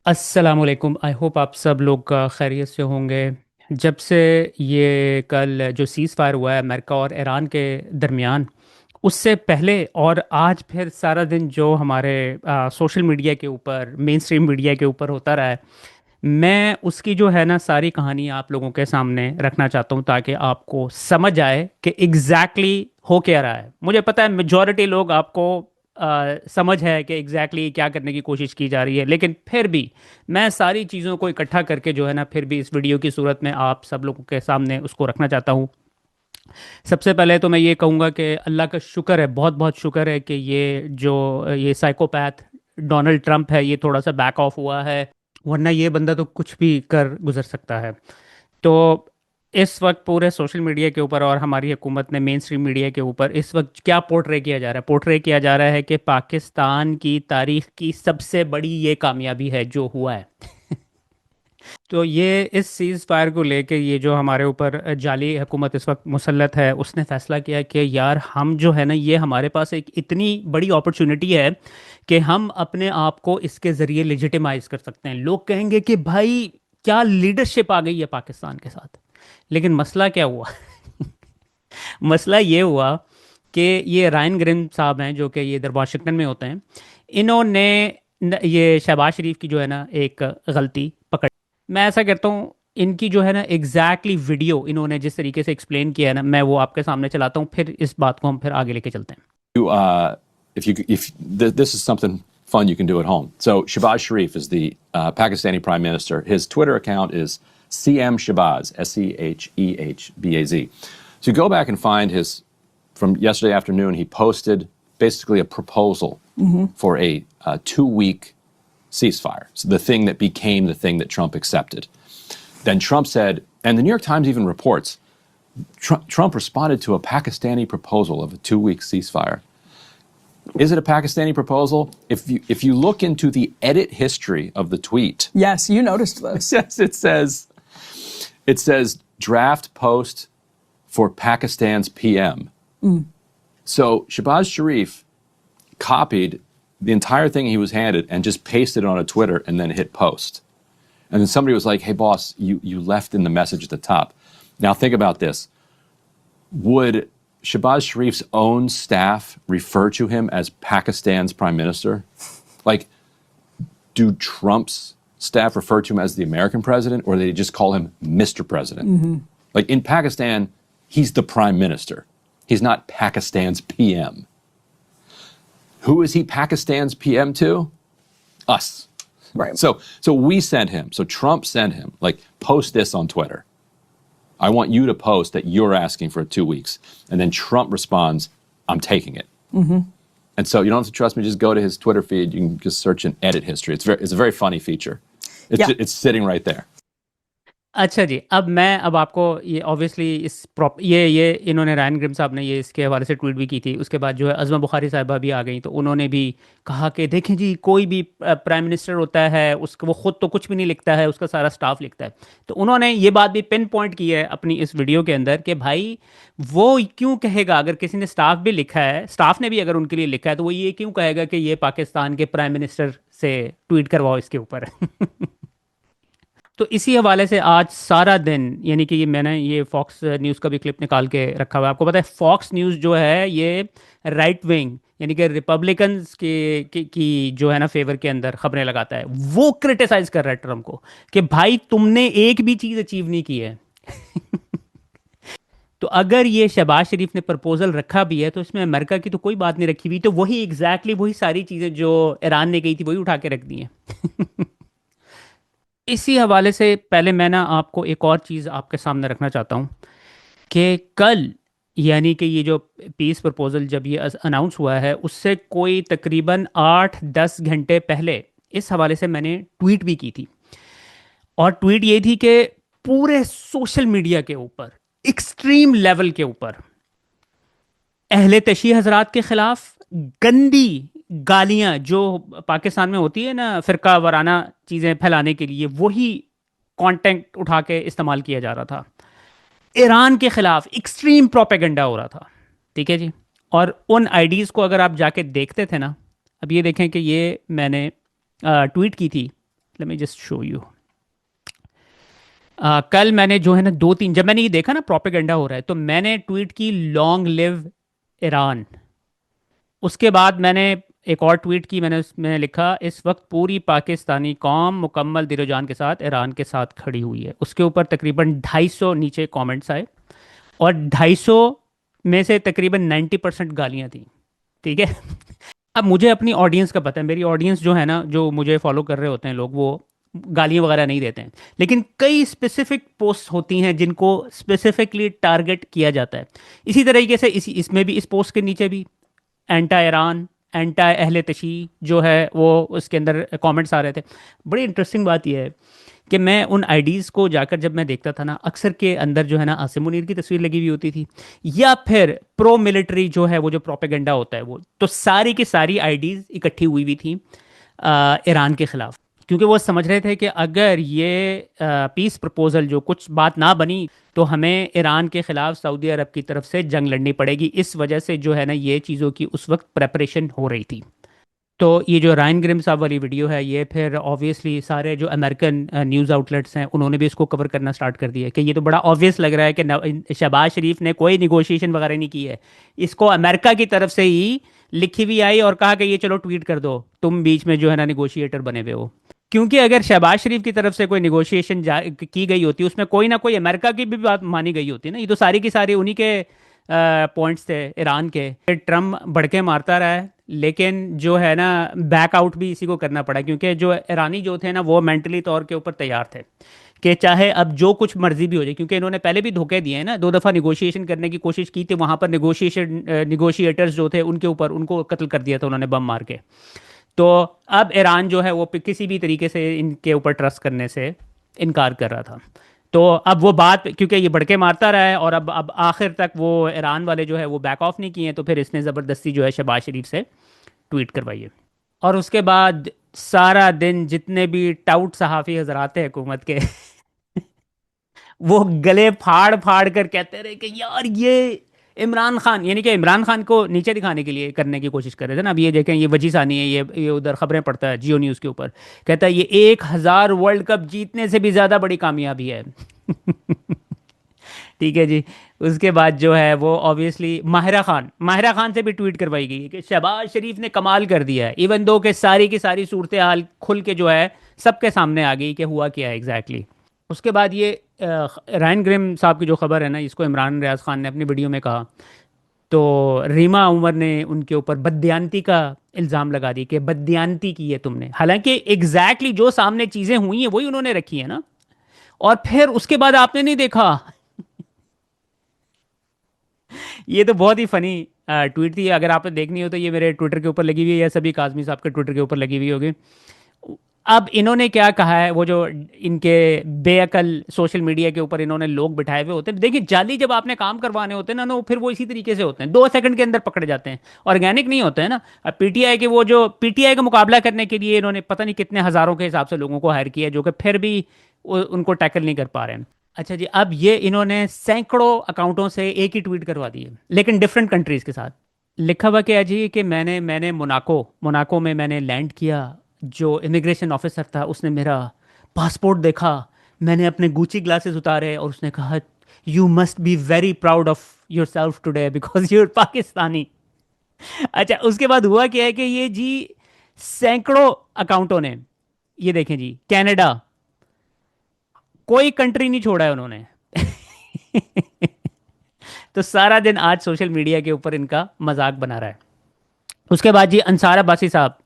अस्सलामुअलैकुम। I hope आप सब लोग खैरियत से होंगे। जब से ये कल जो सीज़ फायर हुआ है अमेरिका और ईरान के दरमियान, उससे पहले और आज फिर सारा दिन जो हमारे सोशल मीडिया के ऊपर, मेन स्ट्रीम मीडिया के ऊपर होता रहा है, मैं उसकी जो है ना सारी कहानी आप लोगों के सामने रखना चाहता हूँ ताकि आपको समझ आए कि हो क्या रहा है। मुझे पता है मेजॉरिटी लोग आपको समझ है कि क्या करने की कोशिश की जा रही है, लेकिन फिर भी मैं सारी चीज़ों को इकट्ठा करके जो है ना फिर भी इस वीडियो की सूरत में आप सब लोगों के सामने उसको रखना चाहता हूँ। सबसे पहले तो मैं ये कहूँगा कि अल्लाह का शुक्र है, बहुत बहुत शुक्र है कि ये साइकोपैथ डोनाल्ड ट्रंप है, ये थोड़ा सा बैक ऑफ हुआ है, वरना ये बंदा तो कुछ भी कर गुजर सकता है। तो इस वक्त पूरे सोशल मीडिया के ऊपर और हमारी हुकूमत ने मेन स्ट्रीम मीडिया के ऊपर इस वक्त क्या पोर्ट्रे किया जा रहा है? पोर्ट्रे किया जा रहा है कि पाकिस्तान की तारीख की सबसे बड़ी ये कामयाबी है जो हुआ है। तो ये इस सीज़ फायर को लेके ये जो हमारे ऊपर जाली हुकूमत इस वक्त मुसल्लत है, उसने फैसला किया कि यार हम जो है ना, ये हमारे पास एक इतनी बड़ी अपॉर्चुनिटी है कि हम अपने आप को इसके ज़रिए लेजिटिमाइज कर सकते हैं। लोग कहेंगे कि भाई क्या लीडरशिप आ गई है पाकिस्तान के साथ। लेकिन मसला क्या हुआ? मसला ये हुआ कि ये रायन ग्रिम साहब हैं जो कि ये इधर वाशिंगटन में होते हैं। इन्होंने ये शहबाज शरीफ की जो है ना एक गलती पकड़, मैं ऐसा करता हूँ, इनकी जो है ना वीडियो इन्होंने जिस तरीके से एक्सप्लेन किया है ना, मैं वो आपके सामने चलाता हूँ, फिर इस बात को हम फिर आगे लेके चलते हैं। This is something fun you can do at home. So Shehbaz Sharif is the Pakistani prime minister. His Twitter account is CM Shehbaz, Shehbaz. So you go back and find his from yesterday afternoon. He posted basically a proposal for a 2-week ceasefire. So the thing that became the thing that Trump accepted. Then Trump said, and the New York Times even reports, Trump responded to a Pakistani proposal of a 2-week ceasefire. Is it a Pakistani proposal? If you look into the edit history of the tweet, yes, you noticed this. Yes, it says draft post for Pakistan's PM. So Shehbaz Sharif copied the entire thing he was handed and just pasted it on a Twitter and then hit post. And then somebody was like, "Hey boss, you left in the message at the top." Now think about this. Would Shehbaz Sharif's own staff refer to him as Pakistan's prime minister? Like, do Trump's staff refer to him as the American president, or do they just call him Mr. President? Like in Pakistan, he's the prime minister. He's not Pakistan's PM. Who is he Pakistan's PM to? Us. Right. So we sent him. So Trump sent him, like, post this on Twitter. I want you to post that you're asking for 2 weeks. And then Trump responds, I'm taking it. And so you don't have to trust me. Just go to his Twitter feed. You can just search and edit history. It's a very funny feature. It's sitting right there. अच्छा जी, अब आपको ये obviously ये इन्होंने Ryan Grimm साहब ने ये इसके हवाले से ट्वीट भी की थी। उसके बाद जो है अज़मा बुखारी साहिबा भी आ गई, तो उन्होंने भी कहा कि देखें जी, कोई भी प्राइम मिनिस्टर होता है उसको वो खुद तो कुछ भी नहीं लिखता है, उसका सारा स्टाफ लिखता है। तो उन्होंने ये बात भी पिन पॉइंट की है अपनी इस वीडियो के अंदर कि भाई वो क्यों कहेगा, अगर किसी ने स्टाफ भी लिखा है, स्टाफ ने भी अगर उनके लिए लिखा है, तो वो ये क्यों कहेगा कि ये पाकिस्तान के प्राइम मिनिस्टर से ट्वीट करवाओ इसके ऊपर। तो इसी हवाले से आज सारा दिन, यानी कि ये मैंने ये फॉक्स न्यूज़ का भी क्लिप निकाल के रखा हुआ है। आपको पता है फॉक्स न्यूज़ जो है ये राइट विंग, यानी कि रिपब्लिकन्स की जो है ना फेवर के अंदर खबरें लगाता है। वो क्रिटिसाइज कर रहा है ट्रम्प को कि भाई तुमने एक भी चीज़ अचीव नहीं की है। तो अगर ये शहबाज शरीफ ने प्रपोजल रखा भी है तो इसमें अमेरिका की तो कोई बात नहीं रखी हुई, तो वही वही सारी चीज़ें जो ईरान ने कही थी वही उठा के रख दी हैं। इसी हवाले से पहले मैं ना आपको एक और चीज़ आपके सामने रखना चाहता हूँ कि कल, यानी कि ये जो पीस प्रपोजल जब ये अनाउंस हुआ है, उससे कोई तकरीबन 8-10 घंटे पहले इस हवाले से मैंने ट्वीट भी की थी। और ट्वीट ये थी कि पूरे सोशल मीडिया के ऊपर, एक्सट्रीम लेवल के ऊपर, अहले तशी हजरात के खिलाफ गंदी गालियां जो पाकिस्तान में होती है ना, फिरका वाराना चीज़ें फैलाने के लिए, वही कंटेंट उठा के इस्तेमाल किया जा रहा था। ईरान के खिलाफ एक्सट्रीम प्रोपेगेंडा हो रहा था। ठीक है जी। और उन आईडीज़ को अगर आप जाके देखते थे ना, अब ये देखें कि ये मैंने ट्वीट की थी let me just show you. कल मैंने जो है ना दो तीन, जब मैंने ये देखा ना प्रोपेगेंडा हो रहा है, तो मैंने ट्वीट की लॉन्ग लिव ईरान। उसके बाद मैंने एक और ट्वीट की, मैंने उसमें लिखा इस वक्त पूरी पाकिस्तानी कौम मुकम्मल दिलोजान के साथ ईरान के साथ खड़ी हुई है। उसके ऊपर तकरीबन 250 नीचे कमेंट्स आए, और 250 में से तकरीबन 90% गालियां थी। ठीक है। अब मुझे अपनी ऑडियंस का पता है, मेरी ऑडियंस जो है ना, जो मुझे फॉलो कर रहे होते हैं लोग, वो गालियां वगैरह नहीं देते हैं। लेकिन कई स्पेसिफिक पोस्ट होती हैं जिनको स्पेसिफिकली टारगेट किया जाता है। इसी तरीके से इसमें भी, इस पोस्ट के नीचे भी एंटा ईरान, एंटा अहले तशी जो है वो उसके अंदर कमेंट्स आ रहे थे। बड़ी इंटरेस्टिंग बात यह है कि मैं उन आईडीज़ को जाकर जब मैं देखता था ना, अक्सर के अंदर जो है ना आसिम मुनीर की तस्वीर लगी हुई होती थी, या फिर प्रो मिलिट्री जो है वो जो प्रोपेगेंडा होता है वो, तो सारी की सारी आईडीज़ इकट्ठी हुई हुई थी ईरान के खिलाफ। क्योंकि वो समझ रहे थे कि अगर ये पीस प्रपोजल जो कुछ बात ना बनी, तो हमें ईरान के खिलाफ सऊदी अरब की तरफ से जंग लड़नी पड़ेगी। इस वजह से जो है ना ये चीज़ों की उस वक्त प्रेपरेशन हो रही थी। तो ये जो रायन ग्रिम साहब वाली वीडियो है, ये फिर ऑब्वियसली सारे जो अमेरिकन न्यूज़ आउटलेट्स हैं उन्होंने भी इसको कवर करना स्टार्ट कर दिया है, कि ये तो बड़ा ऑब्वियस लग रहा है कि शहबाज शरीफ ने कोई निगोशिएशन वगैरह नहीं की है। इसको अमेरिका की तरफ से ही लिखी हुई आई और कहा कि ये चलो ट्वीट कर दो, तुम बीच में जो है ना निगोशिएटर बने हुए हो। क्योंकि अगर शहबाज शरीफ की तरफ से कोई निगोशिएशन की गई होती, उसमें कोई ना कोई अमेरिका की भी बात मानी गई होती ना। ये तो सारी की सारी उन्हीं के पॉइंट्स थे ईरान के। ट्रम्प भड़के मारता रहा है, लेकिन जो है ना बैकआउट भी इसी को करना पड़ा, क्योंकि जो ईरानी जो थे ना वो मेंटली तौर के ऊपर तैयार थे कि चाहे अब जो कुछ मर्जी भी हो जाए। क्योंकि इन्होंने पहले भी धोखे दिए हैं ना, दो दफ़ा निगोशिएशन करने की कोशिश की थी, वहाँ पर निगोशिएटर्स जो थे उनके ऊपर उनको कत्ल कर दिया था उन्होंने बम मार के। तो अब ईरान जो है वो किसी भी तरीके से इनके ऊपर ट्रस्ट करने से इनकार कर रहा था। तो अब वो बात, क्योंकि ये भड़के मारता रहा है और अब आखिर तक वो ईरान वाले जो है वो बैक ऑफ नहीं किए हैं, तो फिर इसने ज़बरदस्ती जो है शहबाज शरीफ से ट्वीट करवाई है। और उसके बाद सारा दिन जितने भी टाउट सहाफ़ी हजरात हैं हुकूमत के वो गले फाड़ फाड़ कर कहते रहे कि यार ये इमरान खान, यानी कि इमरान खान को नीचे दिखाने के लिए करने की कोशिश कर रहे थे ना। अब ये देखें, ये वजी सानी है, ये उधर खबरें पढ़ता है जियो न्यूज़ के ऊपर, कहता है ये 1000 वर्ल्ड कप जीतने से भी ज़्यादा बड़ी कामयाबी है। ठीक है जी। उसके बाद जो है वो ऑब्वियसली माहिरा खान से भी ट्वीट करवाई गई है कि शहबाज शरीफ ने कमाल कर दिया है, इवन दो के सारी की सारी सूरत हाल खुल के जो है सबके सामने आ गई कि हुआ क्या है एग्जैक्टली। उसके बाद ये रायन ग्रिम साहब की जो खबर है ना, इसको इमरान रियाज खान ने अपनी वीडियो में कहा, तो रीमा उमर ने उनके ऊपर बददियानती का इल्ज़ाम लगा दी कि बददियानती की है तुमने। हालांकि एग्जैक्टली जो सामने चीज़ें हुई हैं वही उन्होंने रखी है ना। और फिर उसके बाद आपने नहीं देखा। ये तो बहुत ही फनी ट्वीट थी। अगर आपने देखनी हो तो ये मेरे ट्विटर के ऊपर लगी हुई है, या सभी काजमी साहब के ट्विटर के ऊपर लगी हुई होगी। अब इन्होंने क्या कहा है, वो जो इनके बेअकल सोशल मीडिया के ऊपर इन्होंने लोग बिठाए हुए होते हैं। देखिए, जाली जब आपने काम करवाने होते हैं ना, फिर वो इसी तरीके से होते हैं, 2 सेकंड के अंदर पकड़े जाते हैं, ऑर्गेनिक नहीं होते हैं ना। अब पीटीआई के वो जो पीटीआई का मुकाबला करने के लिए इन्होंने पता नहीं कितने हज़ारों के हिसाब से लोगों को हायर किया है, जो कि फिर भी उनको टैकल नहीं कर पा रहे हैं। अच्छा जी, अब ये इन्होंने सैकड़ों अकाउंटों से एक ही ट्वीट करवा दी है, लेकिन डिफरेंट कंट्रीज के साथ। लिखा हुआ क्या है जी कि मैंने मोनाको मोनाको में मैंने लैंड किया। जो इमिग्रेशन ऑफिसर था उसने मेरा पासपोर्ट देखा, मैंने अपने गुची ग्लासेस उतारे और उसने कहा you must be very proud of yourself today because you're Pakistani. अच्छा, उसके बाद हुआ क्या है कि ये जी सैकड़ों अकाउंटों ने, ये देखें जी, कनाडा, कोई कंट्री नहीं छोड़ा है उन्होंने। तो सारा दिन आज सोशल मीडिया के ऊपर इनका मजाक बना रहा है। उसके बाद जी अंसार अब्बासी साहब,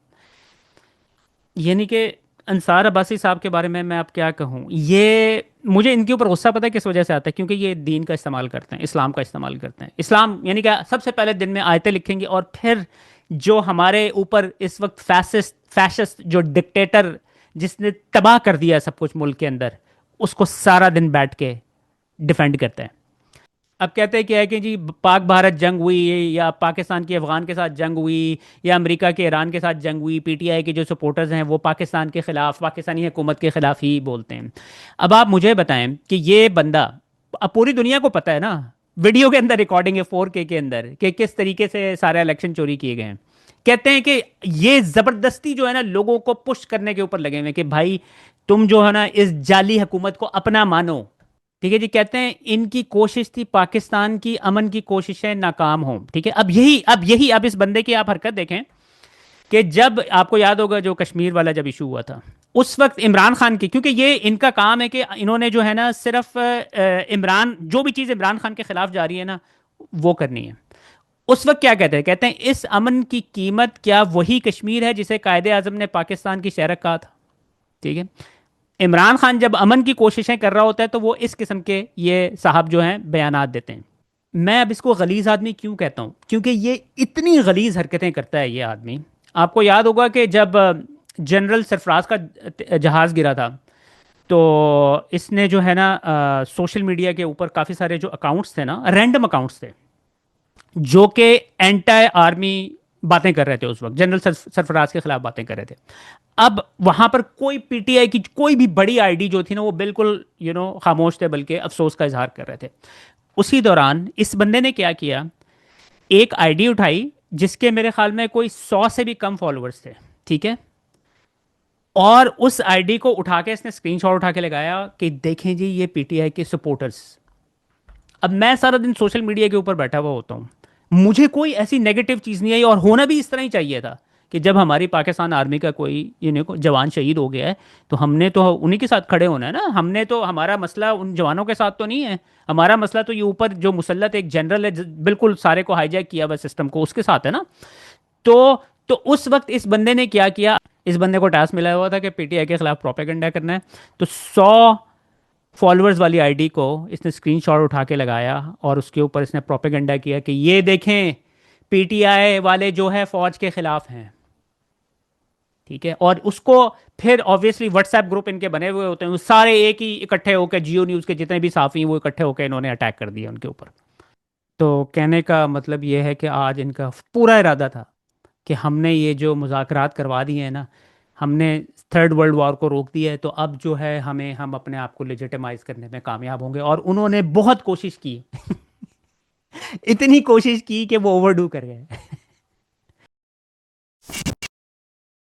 यानी कि अंसार अब्बासी साहब के बारे में मैं अब क्या कहूँ। ये मुझे इनके ऊपर गुस्सा पता है किस वजह से आता है, क्योंकि ये दीन का इस्तेमाल करते हैं, इस्लाम का इस्तेमाल करते हैं। इस्लाम यानी कि सबसे पहले दिन में आयतें लिखेंगे, और फिर जो हमारे ऊपर इस वक्त फैसिस्ट जो डिक्टेटर जिसने तबाह कर दिया सब कुछ मुल्क के अंदर, उसको सारा दिन बैठ के डिफेंड करते हैं। अब कहते हैं क्या है कि जी पाक भारत जंग हुई, या पाकिस्तान की अफगान के साथ जंग हुई, या अमेरिका के ईरान के साथ जंग हुई, पीटीआई के जो सपोर्टर्स हैं वो पाकिस्तान के ख़िलाफ़, पाकिस्तानी हुकूमत के ख़िलाफ़ ही बोलते हैं। अब आप मुझे बताएं कि ये बंदा, अब पूरी दुनिया को पता है ना, वीडियो के अंदर रिकॉर्डिंग है 4K के अंदर, कि किस तरीके से सारे इलेक्शन चोरी किए गए हैं, कहते हैं कि ये जबरदस्ती जो है ना लोगों को पुश करने के ऊपर लगे हुए हैं कि भाई तुम जो है ना इस जाली हुकूमत को अपना मानो। ठीक है जी, कहते हैं इनकी कोशिश थी पाकिस्तान की अमन की कोशिशें नाकाम हों। ठीक है, अब इस बंदे की आप हरकत देखें कि जब आपको याद होगा जो कश्मीर वाला जब इशू हुआ था, उस वक्त इमरान खान की, क्योंकि ये इनका काम है कि इन्होंने जो है ना सिर्फ इमरान, जो भी चीज़ इमरान खान के खिलाफ जा रही है ना वो करनी है। उस वक्त क्या कहते हैं, कहते हैं इस अमन की कीमत क्या वही कश्मीर है जिसे कायदे आजम ने पाकिस्तान की शहरक कहा था। ठीक है, इमरान खान जब अमन की कोशिशें कर रहा होता है तो वो इस किस्म के ये साहब जो हैं बयानात देते हैं। मैं अब इसको गलीज आदमी क्यों कहता हूँ, क्योंकि ये इतनी गलीज हरकतें करता है ये आदमी। आपको याद होगा कि जब जनरल सरफराज का जहाज़ गिरा था, तो इसने जो है ना सोशल मीडिया के ऊपर काफ़ी सारे जो अकाउंट्स थे ना, रैंडम अकाउंट्स थे जो कि एंटी आर्मी बातें कर रहे थे, उस वक्त जनरल सरफराज के खिलाफ बातें कर रहे थे। अब वहां पर कोई पीटीआई की कोई भी बड़ी आईडी जो थी ना वो बिल्कुल खामोश थे, बल्कि अफसोस का इजहार कर रहे थे। उसी दौरान इस बंदे ने क्या किया, एक आईडी उठाई जिसके मेरे ख्याल में कोई 100 से भी कम फॉलोअर्स थे। ठीक है, और उस आईडी को उठा के इसने स्क्रीनशॉट उठा के लगाया कि देखें जी ये पीटीआई के सपोर्टर्स। अब मैं सारा दिन सोशल मीडिया के ऊपर बैठा हुआ होता हूँ, मुझे कोई ऐसी नेगेटिव चीज़ नहीं आई, और होना भी इस तरह ही चाहिए था कि जब हमारी पाकिस्तान आर्मी का कोई जवान शहीद हो गया है तो हमने तो उन्हीं के साथ खड़े होना है ना। हमने तो, हमारा मसला उन जवानों के साथ तो नहीं है, हमारा मसला तो ये ऊपर जो मुसल्लत एक जनरल है बिल्कुल सारे को हाईजैक किया हुआ सिस्टम को, उसके साथ है ना। तो उस वक्त इस बंदे ने क्या किया, इस बंदे को टास्क मिला हुआ था कि पीटीआई के खिलाफ प्रोपेगेंडा करना है। तो 100 फॉलोअर्स वाली आईडी को इसने स्क्रीनशॉट उठा के लगाया और उसके ऊपर इसने प्रोपेगेंडा किया कि ये देखें पीटीआई वाले जो है फौज के खिलाफ हैं। ठीक है, और उसको फिर ऑब्वियसली व्हाट्सएप ग्रुप इनके बने हुए होते हैं, वो सारे एक ही इकट्ठे होकर, जियो न्यूज़ के जितने भी साफी हैं वो इकट्ठे होकर इन्होंने अटैक कर दिया उनके ऊपर। तो कहने का मतलब ये है कि आज इनका पूरा इरादा था कि हमने ये जो मुज़ाकरात करवा दिए हैं ना, हमने थर्ड वर्ल्ड वॉर को रोक दिया है, तो अब जो है हम अपने आप को लेजिटिमाइज करने में कामयाब होंगे। और उन्होंने बहुत कोशिश की इतनी कोशिश की कि वो ओवरडू कर गए